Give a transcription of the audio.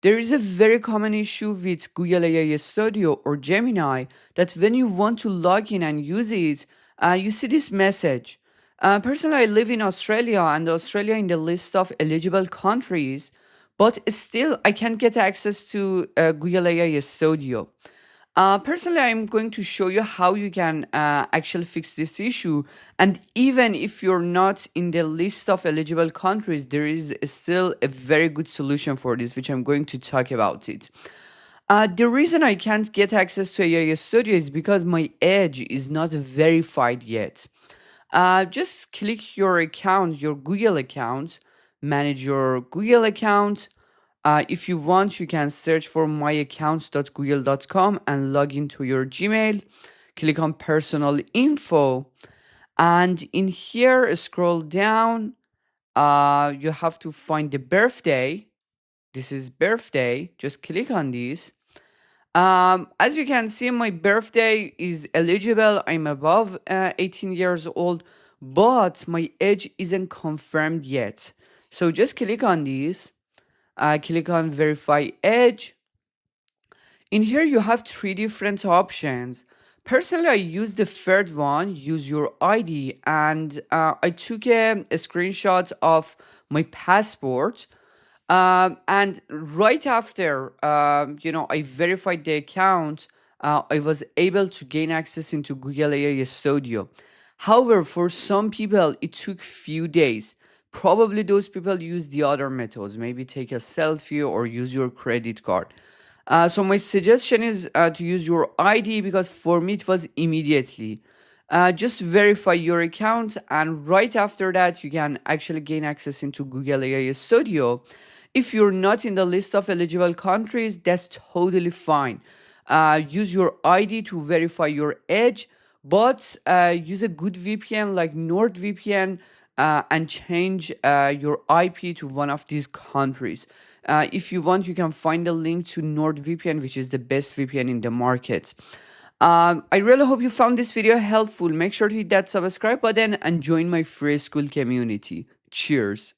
There is a very common issue with Google AI Studio or Gemini that when you want to log in and use it, you see this message. Personally, I live in Australia and Australia in the list of eligible countries, but still I can't get access to Google AI Studio. Personally, I'm going to show you how you can actually fix this issue. And even if you're not in the list of eligible countries, there is still a very good solution for this, which I'm going to talk about it. The reason I can't get access to AI Studio is because my Edge is not verified yet. Just click your account, your Google account, manage your Google account. If you want, you can search for myaccounts.google.com and log into your Gmail. Click on personal info. And in here, scroll down. You have to find the birthday. This is birthday. Just click on this. As you can see, my birthday is eligible. I'm above 18 years old, but my age isn't confirmed yet. So just click on this. Click on verify age. In here, you have three different options. Personally, I use the third one, use your ID, and I took a screenshot of my passport. And right after, I verified the account, I was able to gain access into Google AI Studio. However, for some people, it took few days. Probably those people use the other methods, maybe take a selfie or use your credit card. So my suggestion is to use your ID because for me it was immediately. Just verify your account, and right after that, you can actually gain access into Google AI Studio. If you're not in the list of eligible countries, that's totally fine. Use your ID to verify your edge, but use a good VPN like NordVPN and change your IP to one of these countries. If you want, you can find a link to NordVPN, which is the best VPN in the market. I really hope you found this video helpful. Make sure to hit that subscribe button and join my free school community. Cheers.